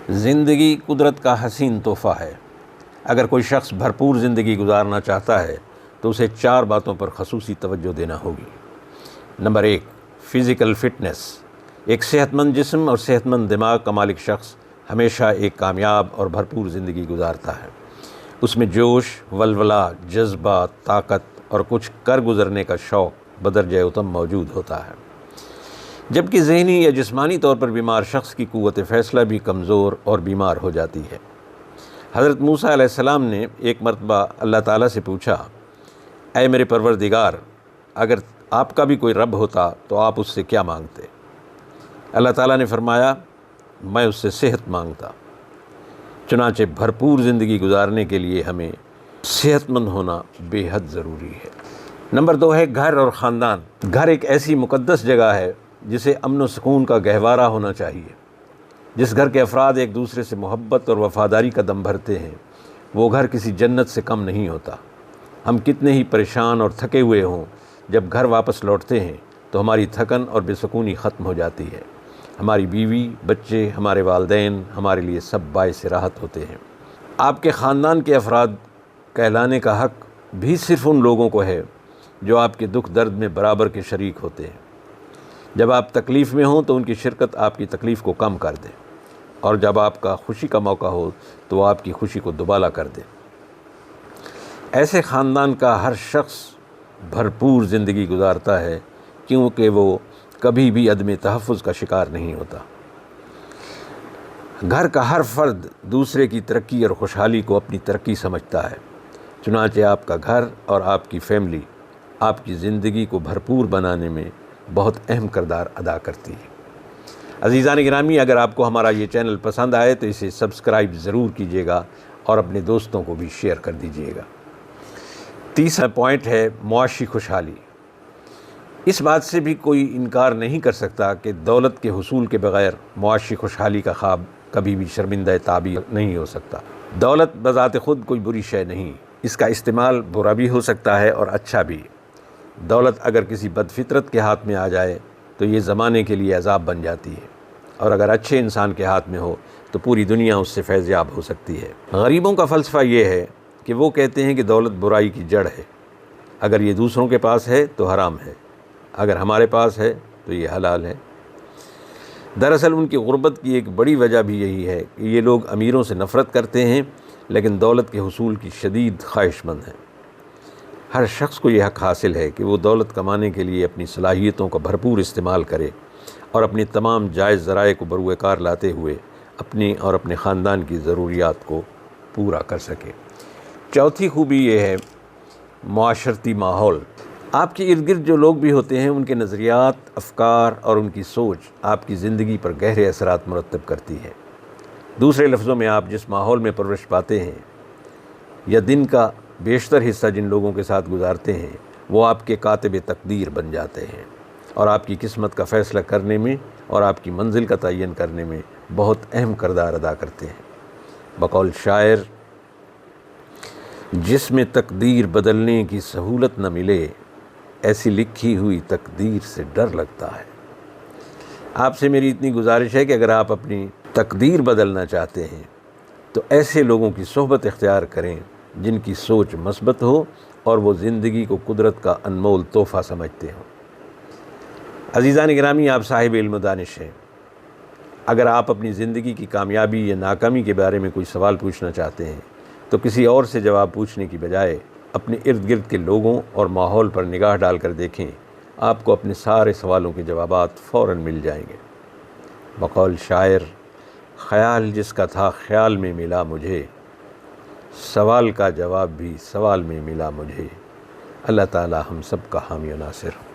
زندگی قدرت کا حسین تحفہ ہے۔ اگر کوئی شخص بھرپور زندگی گزارنا چاہتا ہے تو اسے 4 باتوں پر خصوصی توجہ دینا ہوگی۔ Number 1، physical fitness. ایک صحت مند جسم اور صحت مند دماغ کا مالک شخص ہمیشہ ایک کامیاب اور بھرپور زندگی گزارتا ہے۔ اس میں جوش، ولولہ، جذبہ، طاقت اور کچھ کر گزرنے کا شوق بدرجہ اتم موجود ہوتا ہے، جبکہ ذہنی یا جسمانی طور پر بیمار شخص کی قوت فیصلہ بھی کمزور اور بیمار ہو جاتی ہے۔ حضرت موسیٰ علیہ السلام نے ایک مرتبہ اللہ تعالیٰ سے پوچھا، اے میرے پروردگار، اگر آپ کا بھی کوئی رب ہوتا تو آپ اس سے کیا مانگتے؟ اللہ تعالیٰ نے فرمایا، میں اس سے صحت مانگتا۔ چنانچہ بھرپور زندگی گزارنے کے لیے ہمیں صحت مند ہونا بے حد ضروری ہے۔ نمبر 2 ہے گھر اور خاندان۔ گھر ایک ایسی مقدس جگہ ہے جسے امن و سکون کا گہوارہ ہونا چاہیے۔ جس گھر کے افراد ایک دوسرے سے محبت اور وفاداری کا دم بھرتے ہیں، وہ گھر کسی جنت سے کم نہیں ہوتا۔ ہم کتنے ہی پریشان اور تھکے ہوئے ہوں، جب گھر واپس لوٹتے ہیں تو ہماری تھکن اور بے سکونی ختم ہو جاتی ہے۔ ہماری بیوی، بچے، ہمارے والدین ہمارے لیے سب باعث راحت ہوتے ہیں۔ آپ کے خاندان کے افراد کہلانے کا حق بھی صرف ان لوگوں کو ہے جو آپ کے دکھ درد میں برابر کے شریک ہوتے ہیں۔ جب آپ تکلیف میں ہوں تو ان کی شرکت آپ کی تکلیف کو کم کر دے، اور جب آپ کا خوشی کا موقع ہو تو وہ آپ کی خوشی کو دوبالا کر دے۔ ایسے خاندان کا ہر شخص بھرپور زندگی گزارتا ہے، کیونکہ وہ کبھی بھی عدم تحفظ کا شکار نہیں ہوتا۔ گھر کا ہر فرد دوسرے کی ترقی اور خوشحالی کو اپنی ترقی سمجھتا ہے، چنانچہ آپ کا گھر اور آپ کی فیملی آپ کی زندگی کو بھرپور بنانے میں بہت اہم کردار ادا کرتی ہے۔ عزیزان گرامی، اگر آپ کو ہمارا یہ چینل پسند آئے تو اسے سبسکرائب ضرور کیجیے گا اور اپنے دوستوں کو بھی شیئر کر دیجیے گا۔ تیسرا پوائنٹ ہے معاشی خوشحالی۔ اس بات سے بھی کوئی انکار نہیں کر سکتا کہ دولت کے حصول کے بغیر معاشی خوشحالی کا خواب کبھی بھی شرمندہ تعبیر نہیں ہو سکتا۔ دولت بذات خود کوئی بری شے نہیں، اس کا استعمال برا بھی ہو سکتا ہے اور اچھا بھی۔ دولت اگر کسی بد فطرت کے ہاتھ میں آ جائے تو یہ زمانے کے لیے عذاب بن جاتی ہے، اور اگر اچھے انسان کے ہاتھ میں ہو تو پوری دنیا اس سے فیض یاب ہو سکتی ہے۔ غریبوں کا فلسفہ یہ ہے کہ وہ کہتے ہیں کہ دولت برائی کی جڑ ہے، اگر یہ دوسروں کے پاس ہے تو حرام ہے، اگر ہمارے پاس ہے تو یہ حلال ہے۔ دراصل ان کی غربت کی ایک بڑی وجہ بھی یہی ہے کہ یہ لوگ امیروں سے نفرت کرتے ہیں، لیکن دولت کے حصول کی شدید خواہش مند ہیں۔ ہر شخص کو یہ حق حاصل ہے کہ وہ دولت کمانے کے لیے اپنی صلاحیتوں کا بھرپور استعمال کرے اور اپنی تمام جائز ذرائع کو بروئے کار لاتے ہوئے اپنی اور اپنے خاندان کی ضروریات کو پورا کر سکے۔ چوتھی خوبی یہ ہے معاشرتی ماحول۔ آپ کے ارد گرد جو لوگ بھی ہوتے ہیں، ان کے نظریات، افکار اور ان کی سوچ آپ کی زندگی پر گہرے اثرات مرتب کرتی ہے۔ دوسرے لفظوں میں، آپ جس ماحول میں پرورش پاتے ہیں یا دن کا بیشتر حصہ جن لوگوں کے ساتھ گزارتے ہیں، وہ آپ کے کاتب تقدیر بن جاتے ہیں اور آپ کی قسمت کا فیصلہ کرنے میں اور آپ کی منزل کا تعین کرنے میں بہت اہم کردار ادا کرتے ہیں۔ بقول شاعر، جس میں تقدیر بدلنے کی سہولت نہ ملے، ایسی لکھی ہوئی تقدیر سے ڈر لگتا ہے۔ آپ سے میری اتنی گزارش ہے کہ اگر آپ اپنی تقدیر بدلنا چاہتے ہیں تو ایسے لوگوں کی صحبت اختیار کریں جن کی سوچ مثبت ہو اور وہ زندگی کو قدرت کا انمول تحفہ سمجھتے ہوں۔ عزیزان گرامی، آپ صاحب علم و دانش ہیں۔ اگر آپ اپنی زندگی کی کامیابی یا ناکامی کے بارے میں کوئی سوال پوچھنا چاہتے ہیں تو کسی اور سے جواب پوچھنے کی بجائے اپنے ارد گرد کے لوگوں اور ماحول پر نگاہ ڈال کر دیکھیں، آپ کو اپنے سارے سوالوں کے جوابات فوراً مل جائیں گے۔ بقول شاعر، خیال جس کا تھا خیال میں ملا مجھے، سوال کا جواب بھی سوال میں ملا مجھے۔ اللہ تعالی ہم سب کا حامی و ناصر ہو۔